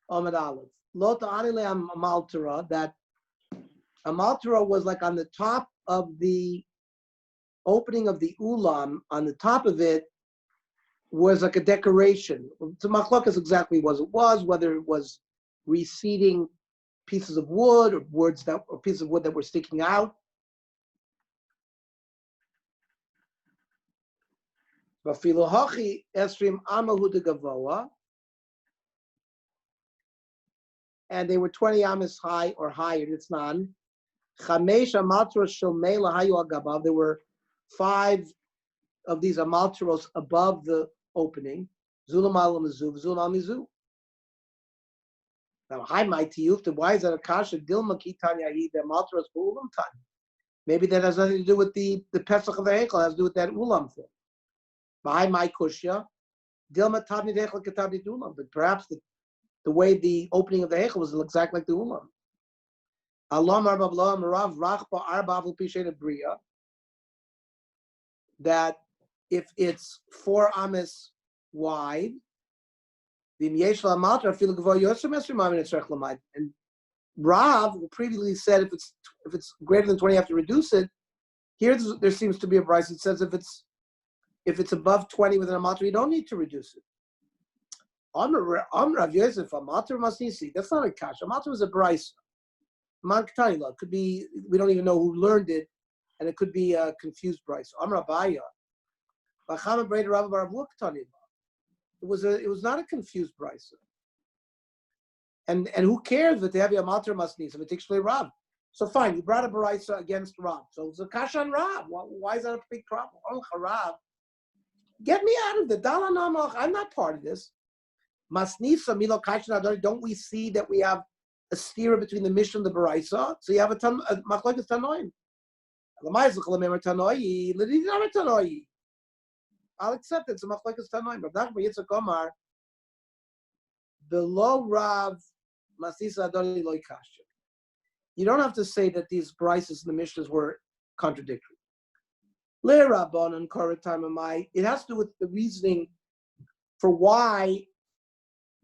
Ahmed Aleph. Lo ta'anile amaltara, that amaltara was like on the top of the opening of the ulam. On the top of it was like a decoration. So machlokas exactly what it was, whether it was receding pieces of wood or pieces of wood that were sticking out. Vafilohachi esrim amahu de gavoa, and they were 20 amas high or higher. It's none. Chamesh amaltros shomela hayu agabav. There were 5 of these amaltros above the opening. Zulam al mizuv, zulam mizuv. Now, hi, my tiyufta. Why is that a kasha? Dilma kitanya he the amaltros ulam tan. Maybe that has nothing to do with the pesach of the hekel. It has to do with that ulam thing. By my kushya, Dilma tabni dechel ketabni ulam. But perhaps the way the opening of the hekel was exactly like the ulam. Allah marbabla marav rachba arba avul pishet bria. That if it's 4 amas wide, the yesh la matra feel gavo yosem esrim amin etzrech lamad. And Rav previously said if it's greater than 20, you have to reduce it. Here there seems to be a price that says if it's above 20 with an amatra, you don't need to reduce it. Rav Yosef, amatra masnisi. That's not a kash. Amatra is a brisa. Man Ketani, could be, we don't even know who learned it, and it could be a confused brisa. Amra Baya. It was not a confused brisa. And who cares that they have a matter masnis if it takes Rav? So fine, you brought a brisa against Rav. So it's a kash on Rav. Why is that a big problem? Rav, get me out of the Dalanamach. I'm not part of this. Masnisa milo kashan. Don't we see that we have a stira between the Mishnah and the brisa? So you have a machlokes tanoim. I'll accept it. It's a machlokes tanoim. But Nachman Yitzchak Omar, below Rav, masnisa adoni loy kasha. You don't have to say that these brises and the Mishnahs were contradictory. Le Rabban and Koratim Amai. It has to do with the reasoning for why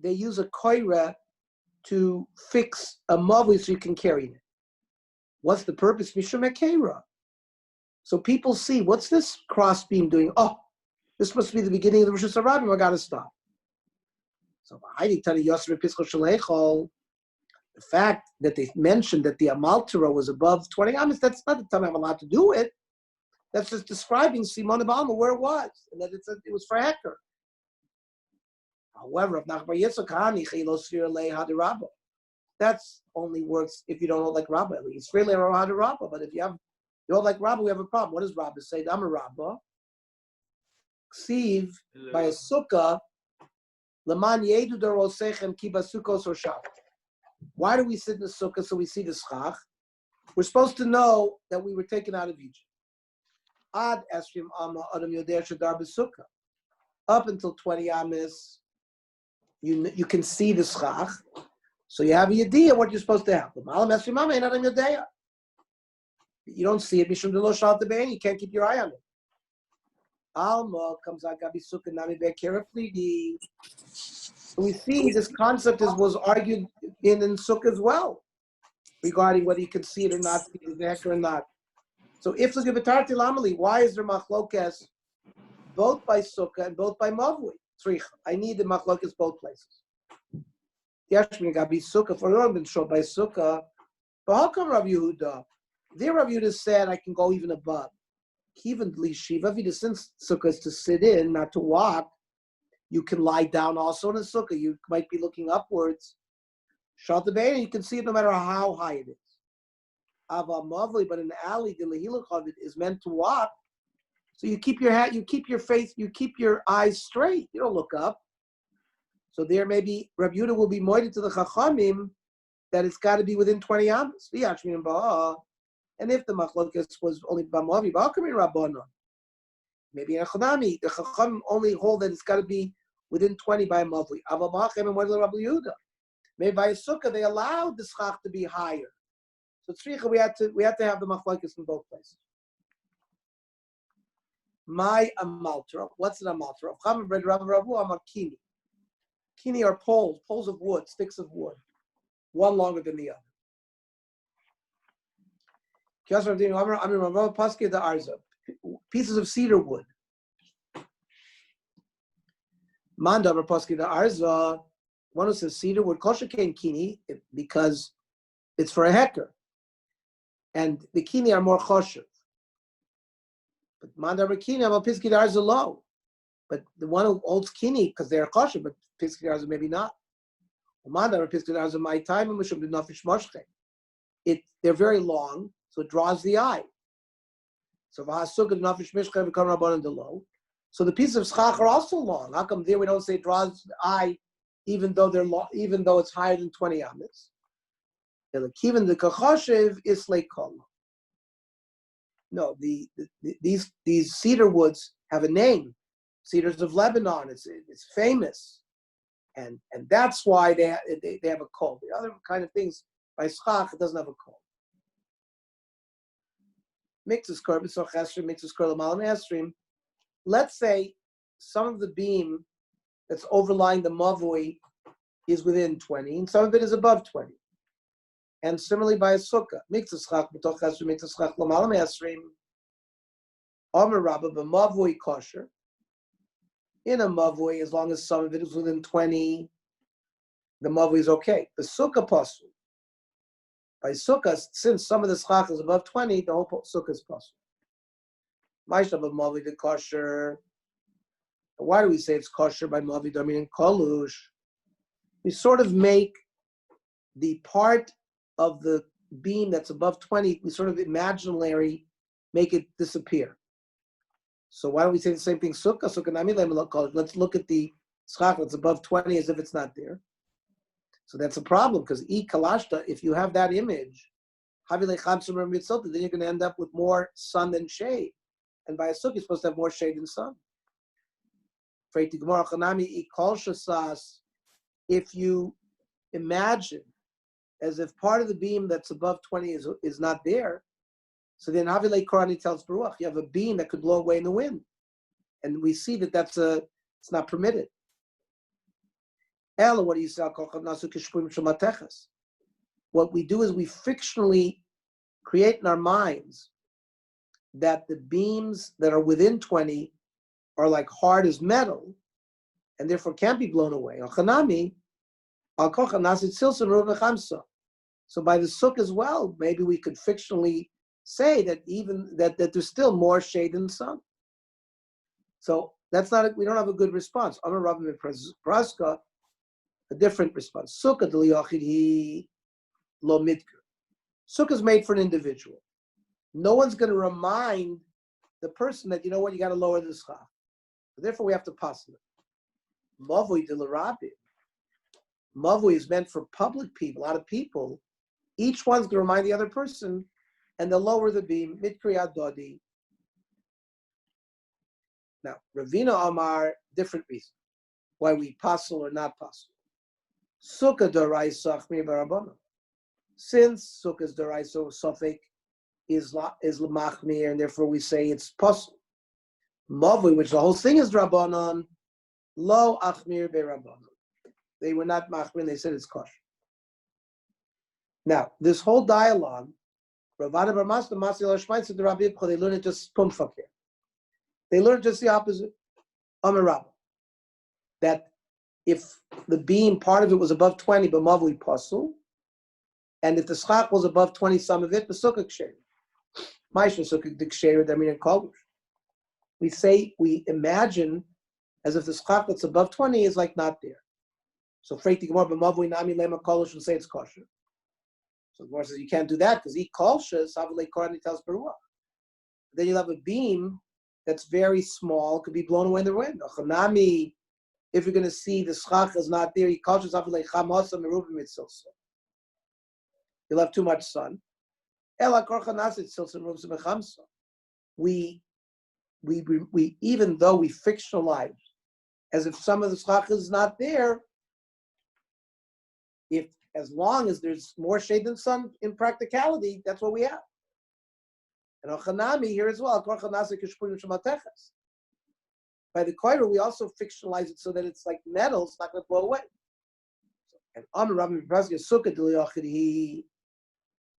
they use a koira to fix a mavli so you can carry it. What's the purpose? Mishum Ekera. So people see, what's this cross beam doing? Oh, this must be the beginning of the Rosh Hashanah. I got to stop. So the fact that they mentioned that the amaltara was above 20 amas, that's not the time I'm allowed to do it. That's just describing Simon Balma where it was, and that it was for Hecker. However, that's only works if you don't know like Rabbah. It's really a Rabbah, but if you don't like Rabbah, we have a problem. What does Rabbah say? I'm a Rabbah. Ksiv by a sukkah. Leman yedu darosechem kiba sukkos or shabbat. Why do we sit in the sukkah so we see the schach? We're supposed to know that we were taken out of Egypt. Ad esrim amma adam yoder shadar b'sukkah. Up until 20 amas, you can see the schach, so you have a yediyah what you're supposed to have. Malam esrim amma adam yoder. You don't see it mishum delo shal tebein. You can't keep your eye on it. Alma comes out gabi sukkah nami be'kera fligi. So we see this concept was argued in Sukkah as well, regarding whether you can see it or not, see the neck or not. So if the Gibatarti Lamali, why is there machlokas both by Sukkah and both by Mavli? I need the machlokas both places. Yashmin Gabi Sukkah for Ron been shown by Sukkah. But how come Rav Yehuda? There Rav Yehuda said I can go even above. Even Shiva, since Sukkah is to sit in, not to walk. You can lie down also in a sukkah. You might be looking upwards. Shot the bay, you can see it no matter how high it is. Ava Mavli, but in the alley, the lehilach of it is meant to walk. So you keep your hat, you keep your face, you keep your eyes straight. You don't look up. So there may be, Rabbi Yehuda will be moided to the Chachamim that it's got to be within 20 amas. And if the machlokas was only Bamavi, Ba'akamin Rabbana. Maybe in a Chanami, the Chacham only hold that it's got to be within 20 by a Mavli. Maybe by a Sukkah, they allowed the Schach to be higher. So Tzricha, we had to have the Machlokes in both places. My Amaltra, what's an Amaltra? Kini are poles of wood, sticks of wood, one longer than the other. Pieces of cedar wood. Manda Paski the Arza, one who says cedar wood, kosher cane kini, because it's for a hecker. And the kini are more kosher. But Manda Kini, I'm a Piski the Arza low. But the one who holds kini, because they're kosher, but Piski the Arza maybe not. Manda Piski the Arza, my time, and Mishum did not fish moshche. They're very long, so it draws the eye. So So the pieces of schach are also long. How come there we don't say it draws the eye, even though they're long, even though it's higher than 20 amas? Even the kachoshev is like kol. No, these cedar woods have a name. Cedars of Lebanon. It's famous, and that's why they have a kol. The other kind of things by schach, it doesn't have a kol. Mixes korban so chesrim, mixes korban malam esrim. Let's say some of the beam that's overlying the mavui is within 20, and some of it is above 20. And similarly by a sukkah, mixes chach b'toch chesrim, mixes chach l'malam esrim. Omer Rabba b'mavui kosher. In a mavui, as long as some of it is within 20, the mavui is okay. The sukkah pasul. By sukkah, since some of the schach is above 20, the whole sukkah is possible. Maishav of mavi the kosher. Why do we say it's kosher by mavi damin and kolush? We sort of make the part of the beam that's above 20, we sort of imaginary make it disappear. So why don't we say the same thing? Sukkah, sukkah nami le'melot kolush. Let's look at the schach that's above 20 as if it's not there. So that's a problem, because kalashta, if you have that image, then you're going to end up with more sun than shade. And by a sukkah, you're supposed to have more shade than sun. If you imagine as if part of the beam that's above 20 is not there, so then Havilei Korani tells Baruch, you have a beam that could blow away in the wind. And we see that it's not permitted. What do you say? What we do is we fictionally create in our minds that the beams that are within 20 are like hard as metal and therefore can't be blown away. So by the sukkah as well, maybe we could fictionally say that even that there's still more shade than the sun. So that's not we don't have a good response. Amar Rabbi Praska, a different response. Sukkah d'liyachid lo midker. Sukkah is made for an individual. No one's going to remind the person that, you know what, you got to lower the schach. Therefore, we have to pass it. Mavui de l'rabi. Mavui is meant for public people, a lot of people. Each one's going to remind the other person, and they'll lower the beam. Mitkri adodi. Now, Ravina Amar, different reason why we passel or not passel. Sukkah d'oraisa achmir barabana. Since Sukkah's d'oraisa suffix is l'machmir, and therefore we say it's possible. Mavui, which the whole thing is drabanan, lo achmir berabanan. They were not machmir, and they said it's kosher. Now, this whole dialogue, Ravana Barmas, the Masi Lashmaitz, the Rabbi Ibcha, they learn it just pumfakir. They learn just the opposite. Amarab. That if the beam, part of it was above 20, but mavui pasul, and if the schach was above 20, some of it, the sukkah ksher. Maishma sukkah ksher, I mean in kolush. We imagine as if the schach that's above 20 is like not there. So freiti gemar b'mavui nami lema kolush will say it's kosher. So the Gemara says you can't do that because he kolshas Havilei Korani tells Baruch. Then you'll have a beam that's very small, could be blown away in the wind. Achanami, if you're going to see the schach is not there, he kolshas Havilei Chamasa Eruvin Daf. You'll have too much sun. We even though we fictionalize as if some of the schach is not there, as long as there's more shade than sun in practicality, that's what we have. And Ochanami here as well. By the koira, we also fictionalize it so that it's like metal, it's not going to blow away. And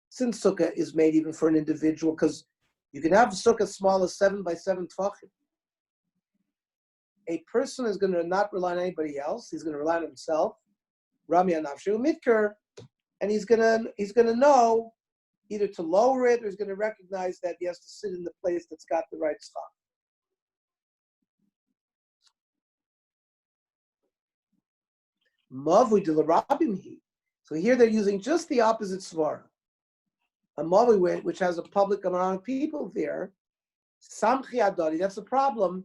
since sukkah is made even for an individual, because you can have a sukkah small as 7 by 7 tefachim. A person is going to not rely on anybody else. He's going to rely on himself. Rami anavshu mitker, and he's going to know either to lower it or he's going to recognize that he has to sit in the place that's got the right schach. Mavui de l'rabim. So here they're using just the opposite svara. A mavui which has a public amount of people there. Samchi adari. That's the problem.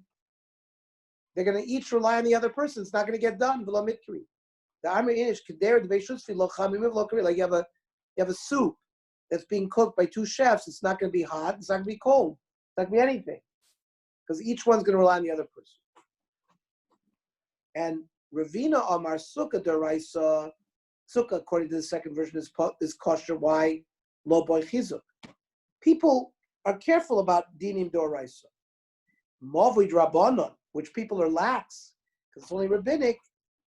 They're going to each rely on the other person. It's not going to get done. V'lo mitri. The Amri Inish Keder Dveishusfi Lo Chamim Lo Kari. Like you have a soup that's being cooked by 2 chefs. It's not going to be hot. It's not going to be cold. It's not going to be anything because each one's going to rely on the other person. And Ravina Amar Sukkah Deraisa. Sukkah, according to the second version, is kosher. Why? Lo Boy Chizuk. People are careful about dinim Deraisa. Mavui Drabanon, which people are lax because it's only rabbinic.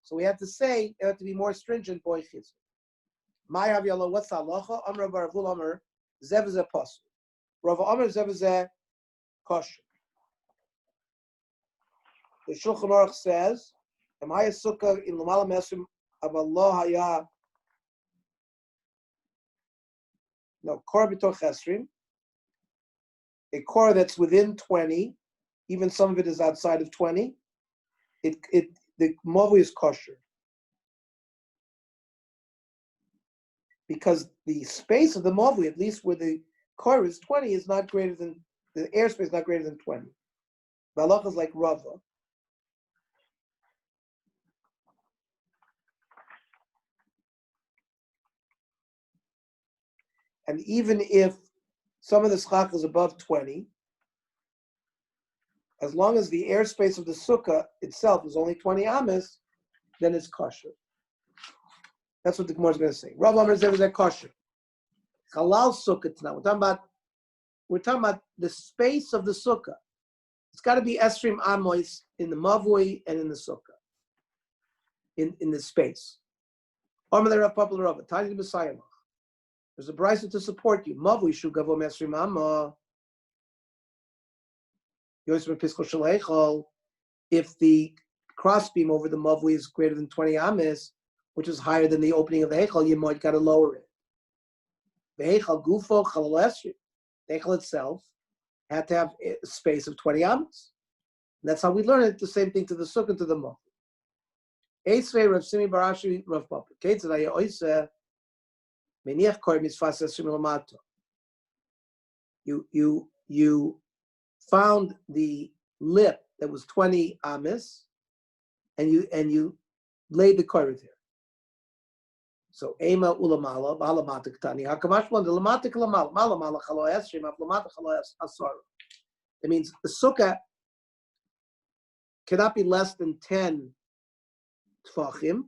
So we have to say they have to be more stringent. Boy Chizuk. My Avialo, what's the halacha? Amar Baravul Amar Zevazeh Pasul. Rav Amar Zevazeh kosher. The Shulchan Aruch says, "Am I a sukkah in Lamala Mesrim of Allah Haya?" No, Kor B'tor Chesrim. A Kor that's within 20, even some of it is outside of 20. The Mavu is kosher. Because the space of the Mavu, at least where the Kor is 20, is not greater than, the airspace is not greater than 20. Balach is like Rava. And even if some of the schach is above 20, as long as the airspace of the sukkah itself is only 20 ames, then it's kosher. That's what the Gemara is going to say. Rav Amar Zev is kosher. Halal sukkah now. We're talking about the space of the sukkah. It's got to be esrim amois in the mavui and in the sukkah, in the space. Amar Rav Papa Rav, Tani Messiah. There's a brisa to support you. Mavui shugavo esrim amma. If the crossbeam over the mavui is greater than 20 ames, which is higher than the opening of the heichal, you might got to lower it. The heichal gufo chalal esrim. The heichal itself had to have a space of 20 ames. And that's how we learn it. The same thing to the sukkah and to the mavui. Eisvei Rav Simi Barashi Rav Papa. Keitzad oise meniach kor mitzvas esrim lamato. You found the lip that was 20 ames, and you laid the korah there. So ema ulamala balamata ktani hakamashwan the lamata kalamala malamala chalo esrim aflamata chalo asar. It means the sukkah cannot be less than 10 tfachim,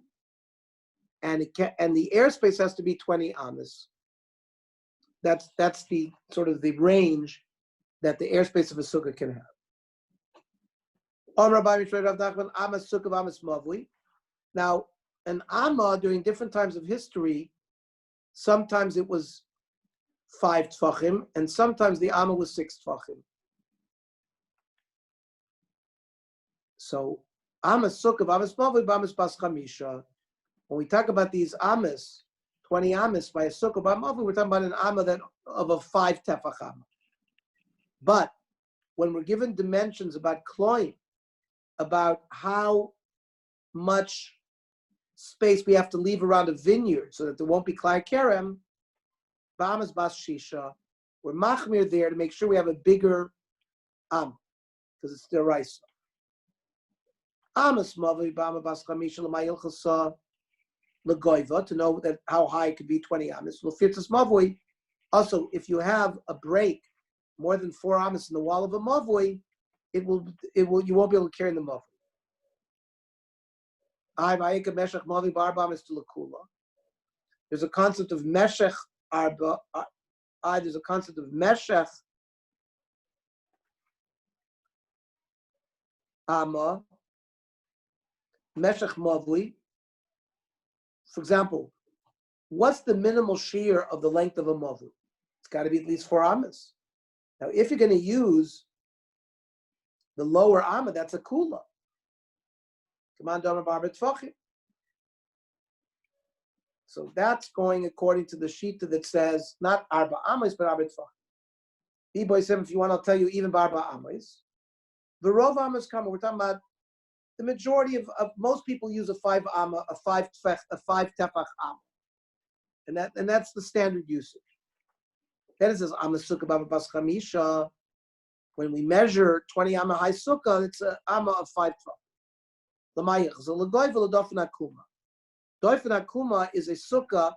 and the airspace has to be 20 ames. That's the sort of the range that the airspace of a sukkah can have. Now, an amma during different times of history, sometimes it was 5 tfachim, and sometimes the amma was 6 tfachim. So, amma sukkah, amas mavui, amas bas chamisha. When we talk about these ammas, 20 ammas by a sukkah, mavui, we're talking about an amma that of a 5 tefach amma. But when we're given dimensions about kloim, about how much space we have to leave around a vineyard so that there won't be klai kerem, b'amas bas shisha, we're machmir there to make sure we have a bigger am, because it's deraisa. Amas mavi b'ama bas chamisha l'mayil chasa l'goiva, to know that how high it could be 20 amas. L'firtas mavui. Also, if you have a break more than 4 amas in the wall of a mavui, you won't be able to carry the mavui. There's a concept of meshech arba. There's a concept of meshech Amma, Meshach Mavli. For example, what's the minimal shear of the length of a Mavli? It's got to be at least 4 Ammas. Now, if you're going to use the lower Amma, that's a Kula. Come on, Dama Barba Tfachim. So that's going according to the Shita that says not Arba Amos, but Arba Tfachim. B-Boy said, if you want, I'll tell you even Barba Amos. The Rov Amos come, we're talking about the majority of most people use a 5 Amma, a 5 Tefach Amma. And that's the standard usage. Then it says Amma Sukkah Baba Bas Chamisha. When we measure 20 Amma high Sukkah, it's an Amma of 5 Tefach. L'mayich, so l'goy v'l'dofen akuma. Dofen akuma is a sukkah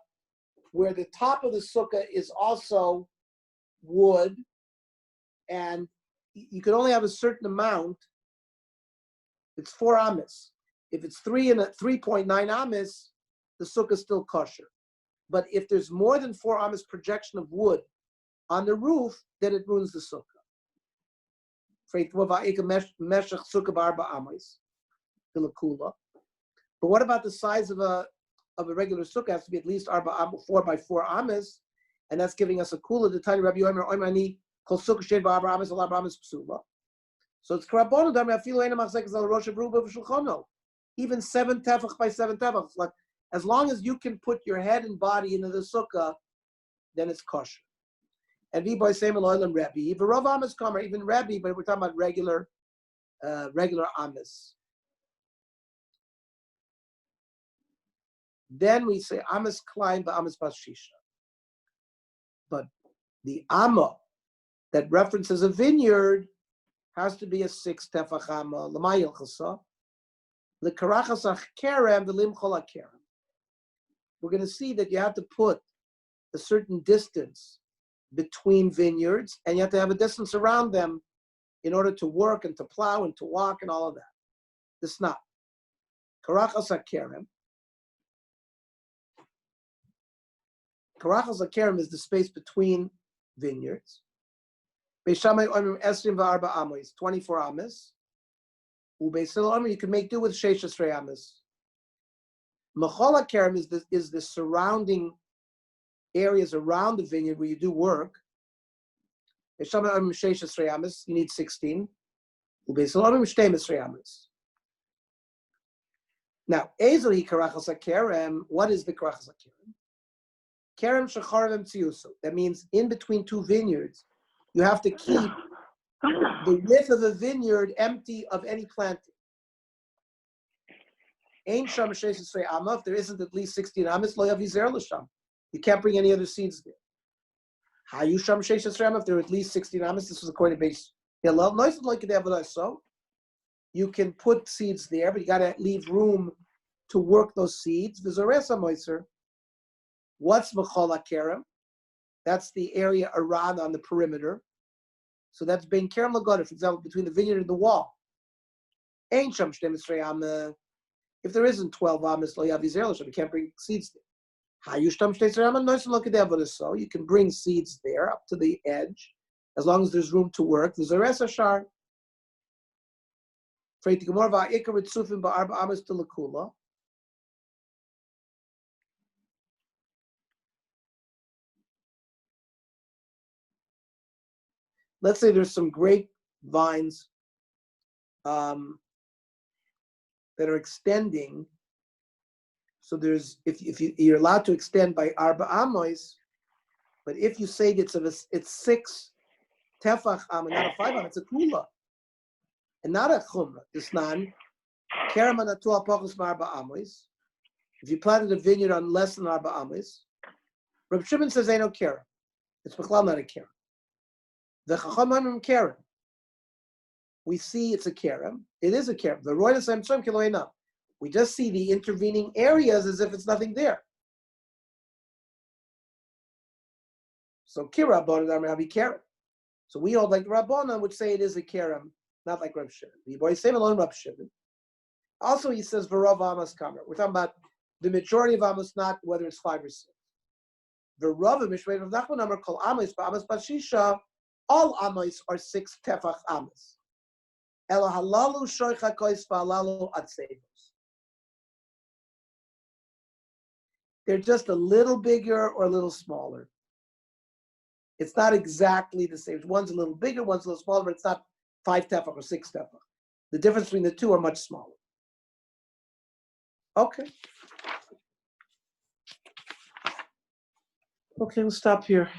where the top of the sukkah is also wood, and you can only have a certain amount. It's 4 amis. If it's 3.9 amis, the sukkah is still kosher. But if there's more than 4 amis projection of wood on the roof, then it ruins the sukkah. But what about the size of a regular sukkah? It has to be at least 4 by 4 amis, and that's giving us a kula. The tiny Rabbi Yomer Oimani kol sukkah shed ba'arba amis al arba amis psula. So it's karabonu dami afilu ena machzekes al rosh v'ruba v'shulchono. Even 7 tefach by 7 tefach. Like, as long as you can put your head and body into the sukkah, then it's kosher. And v'boy same aloylam Rebbe. V'rov amis kamer, even Rebbe, but we're talking about regular amis. Then we say amis klein ba'amis bas shisha. But the amma that references a vineyard has to be a 6 tefach amma. L'mayil chasa. L'karachas kerem v'limchol kerem. We're going to see that you have to put a certain distance between vineyards, and you have to have a distance around them in order to work and to plow and to walk and all of that. It's not. Karachas kerem. Karachas kerem is the space between vineyards. Beishamay omrim esrim v'arba amos, 24 amos. Ubeisil omrim, you can make do with sheish esrei amos. Mechol kerem is the surrounding areas around the vineyard where you do work. Beishamay omrim sheish esrei amos, you need 16. Ubeisil omrim shteim esrei amos. Now, ezel hi karachas kerem. What is the karachas kerem? Kerem shecharavim tziyuso. That means in between 2 vineyards, you have to keep the width of a vineyard empty of any planting. Ein sham sheis esrei amma. If there isn't at least 16 amas, lo yavizer l'sham. You can't bring any other seeds there. Hayu sham sheis esrei amma. If there are at least 16 amas, this was according to base Hillel. Nois like it so. You can put seeds there, but you got to leave room to work those seeds. V'zoresa moiser. What's Mechol HaKerem? That's the area around on the perimeter. So that's bein Kerem Lagoda, for example, between the vineyard and the wall. Ein Sham Shtem Esrei Amma. If there isn't 12 Amas, Lo Yavizer L'Shem, you can't bring seeds there. Hayu Shtem Shtem Esrei Amma, Nois Lo Kedeva so. You can bring seeds there up to the edge, as long as there's room to work. The Zores Ashar. Freit Gemor Va'ikar Ritzufim Ba'arba Amas Telekula. Let's say there's some grape vines that are extending. So there's if you're allowed to extend by arba amos, but if you say it's 6 tefach am, not a 5 am, it's a kula, and not a chumra. This nan kerem anatu apachus arba amos. If you planted a vineyard on less than arba amos, Reb Shimon says ain't no kerem. It's bechlal not a kerem. The Chachamim Kerem. We see it's a Kerem. It is a Kerem. The Roy Hashem Tzom Kiloina. We just see the intervening areas as if it's nothing there. So Kira Rabbanan Rabbi Kerem. So we hold like Rabbanan would say it is a Kerem, not like Reb Shimon. The boy same alone Reb Shimon. Also he says V'rov Amos Kamer. We're talking about the majority of Amos, not whether it's 5 or 6. V'rov Mishmei Rav Nachman Amar Kol Amos Ba'Amos Bashisha. All amos are 6 tefach amos. Ela halalu shoicha kois v'halalu atzevos. They're just a little bigger or a little smaller. It's not exactly the same. One's a little bigger, one's a little smaller, but it's not 5 tefach or 6 tefach. The difference between the two are much smaller. Okay. Okay, we'll stop here.